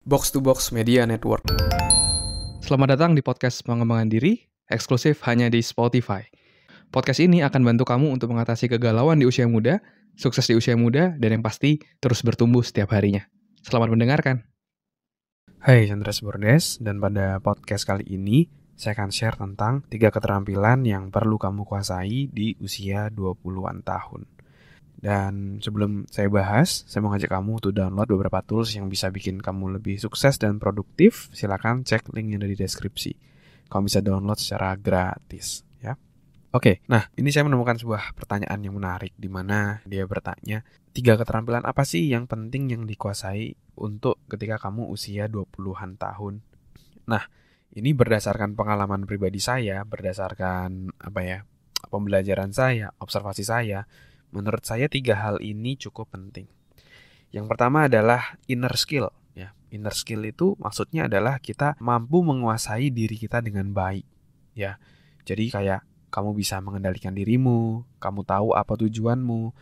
Box to Box Media Network. Selamat datang di podcast pengembangan diri, eksklusif hanya di Spotify. Podcast ini akan bantu kamu untuk mengatasi kegalauan di usia muda, sukses di usia muda, dan yang pasti terus bertumbuh setiap harinya. Selamat mendengarkan. Hai, Andreas Bordes, dan pada podcast kali ini saya akan share tentang 3 keterampilan yang perlu kamu kuasai di usia 20-an tahun. Dan sebelum saya bahas, saya mau ngajak kamu untuk download beberapa tools yang bisa bikin kamu lebih sukses dan produktif. Silakan cek link yang ada di deskripsi. Kamu bisa download secara gratis, ya. Oke, nah ini saya menemukan sebuah pertanyaan yang menarik di mana dia bertanya, 3 keterampilan apa sih yang penting yang dikuasai untuk ketika kamu usia 20-an tahun? Nah, ini berdasarkan pengalaman pribadi saya, berdasarkan pembelajaran saya, observasi saya. Menurut saya 3 hal ini cukup penting. Yang pertama adalah inner skill. Ya, inner skill itu maksudnya adalah kita mampu menguasai diri kita dengan baik. Ya, jadi kayak kamu bisa mengendalikan dirimu, kamu tahu apa tujuanmu,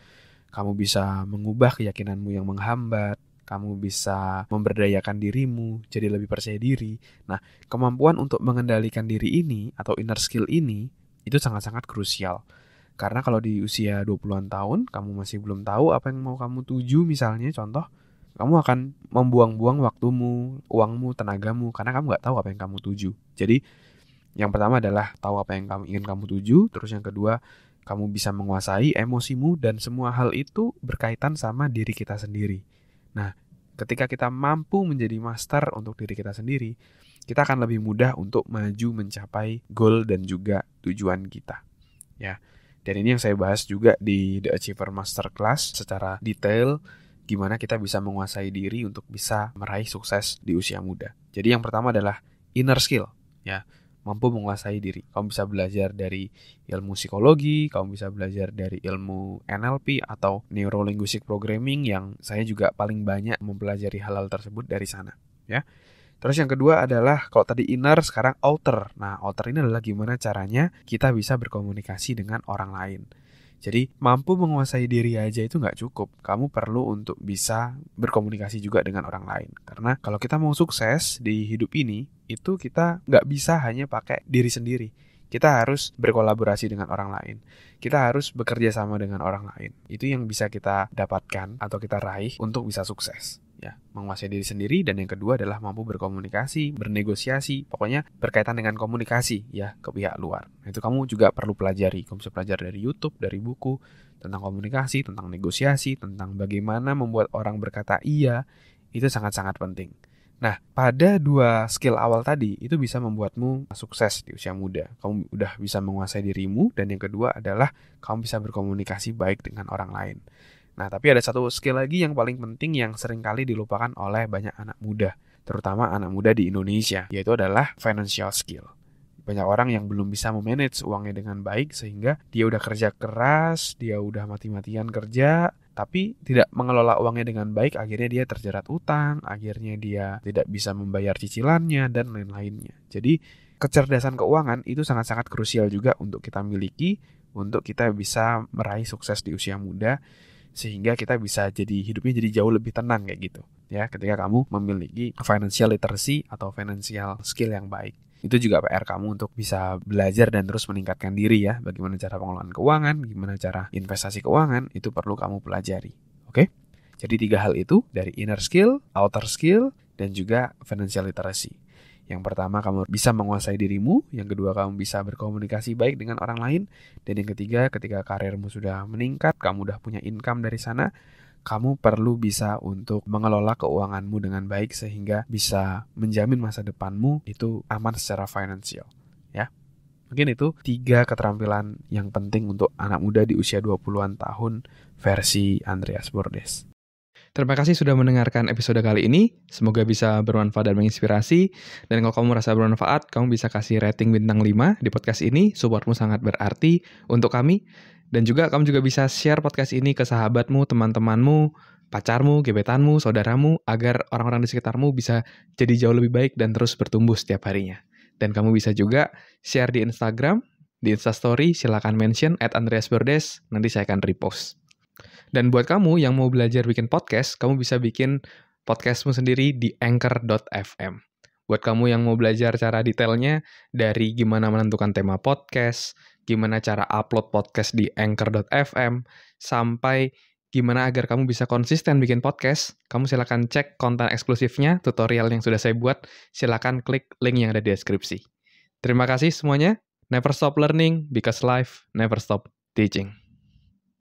kamu bisa mengubah keyakinanmu yang menghambat, kamu bisa memberdayakan dirimu, jadi lebih percaya diri. Nah, kemampuan untuk mengendalikan diri ini atau inner skill ini itu sangat-sangat krusial. Karena kalau di usia 20-an tahun, kamu masih belum tahu apa yang mau kamu tuju misalnya, contoh, kamu akan membuang-buang waktumu, uangmu, tenagamu, karena kamu nggak tahu apa yang kamu tuju. Jadi, yang pertama adalah tahu apa yang ingin kamu tuju, terus yang kedua, kamu bisa menguasai emosimu, dan semua hal itu berkaitan sama diri kita sendiri. Nah, ketika kita mampu menjadi master untuk diri kita sendiri, kita akan lebih mudah untuk maju mencapai goal dan juga tujuan kita. Ya. Dan ini yang saya bahas juga di The Achiever Masterclass secara detail, gimana kita bisa menguasai diri untuk bisa meraih sukses di usia muda. Jadi yang pertama adalah inner skill, ya, mampu menguasai diri. Kamu bisa belajar dari ilmu psikologi, kamu bisa belajar dari ilmu NLP atau Neuro Linguistic Programming, yang saya juga paling banyak mempelajari hal-hal tersebut dari sana, ya. Terus yang kedua adalah, kalau tadi inner, sekarang outer. Nah, outer ini adalah gimana caranya kita bisa berkomunikasi dengan orang lain. Jadi, mampu menguasai diri aja itu nggak cukup. Kamu perlu untuk bisa berkomunikasi juga dengan orang lain. Karena kalau kita mau sukses di hidup ini, itu kita nggak bisa hanya pakai diri sendiri. Kita harus berkolaborasi dengan orang lain. Kita harus bekerja sama dengan orang lain. Itu yang bisa kita dapatkan atau kita raih untuk bisa sukses. Ya, menguasai diri sendiri, dan yang kedua adalah mampu berkomunikasi, bernegosiasi, pokoknya berkaitan dengan komunikasi ya ke pihak luar. Nah, itu kamu juga perlu pelajari. Kamu bisa pelajari dari YouTube, dari buku tentang komunikasi, tentang negosiasi, tentang bagaimana membuat orang berkata iya. Itu sangat-sangat penting. Nah, pada 2 skill awal tadi itu bisa membuatmu sukses di usia muda. Kamu udah bisa menguasai dirimu, dan yang kedua adalah kamu bisa berkomunikasi baik dengan orang lain. Nah, tapi ada satu skill lagi yang paling penting yang seringkali dilupakan oleh banyak anak muda, terutama anak muda di Indonesia, yaitu adalah financial skill. Banyak orang yang belum bisa memanage uangnya dengan baik, sehingga dia udah kerja keras, dia udah mati-matian kerja, tapi tidak mengelola uangnya dengan baik, akhirnya dia terjerat utang, akhirnya dia tidak bisa membayar cicilannya, dan lain-lainnya. Jadi, kecerdasan keuangan itu sangat-sangat krusial juga untuk kita miliki, untuk kita bisa meraih sukses di usia muda, sehingga kita bisa jadi hidupnya jadi jauh lebih tenang kayak gitu ya, ketika kamu memiliki financial literacy atau financial skill yang baik. Itu juga PR kamu untuk bisa belajar dan terus meningkatkan diri ya, bagaimana cara pengelolaan keuangan, gimana cara investasi keuangan, itu perlu kamu pelajari. Oke? Jadi 3 hal itu, dari inner skill, outer skill, dan juga financial literacy. Yang pertama, kamu bisa menguasai dirimu. Yang kedua, kamu bisa berkomunikasi baik dengan orang lain. Dan yang ketiga, ketika karirmu sudah meningkat, kamu udah punya income dari sana, kamu perlu bisa untuk mengelola keuanganmu dengan baik sehingga bisa menjamin masa depanmu itu aman secara finansial. Ya, mungkin itu 3 keterampilan yang penting untuk anak muda di usia 20-an tahun versi Andreas Bordes. Terima kasih sudah mendengarkan episode kali ini. Semoga bisa bermanfaat dan menginspirasi. Dan kalau kamu merasa bermanfaat, kamu bisa kasih rating bintang 5 di podcast ini. Supportmu sangat berarti untuk kami. Dan juga kamu juga bisa share podcast ini ke sahabatmu, teman-temanmu, pacarmu, gebetanmu, saudaramu, agar orang-orang di sekitarmu bisa jadi jauh lebih baik dan terus bertumbuh setiap harinya. Dan kamu bisa juga share di Instagram, di Instastory, silakan mention @andreasbordes, nanti saya akan repost. Dan buat kamu yang mau belajar bikin podcast, kamu bisa bikin podcastmu sendiri di Anchor.fm. Buat kamu yang mau belajar cara detailnya dari gimana menentukan tema podcast, gimana cara upload podcast di Anchor.fm, sampai gimana agar kamu bisa konsisten bikin podcast, kamu silakan cek konten eksklusifnya, tutorial yang sudah saya buat, silakan klik link yang ada di deskripsi. Terima kasih semuanya. Never stop learning because life never stop teaching.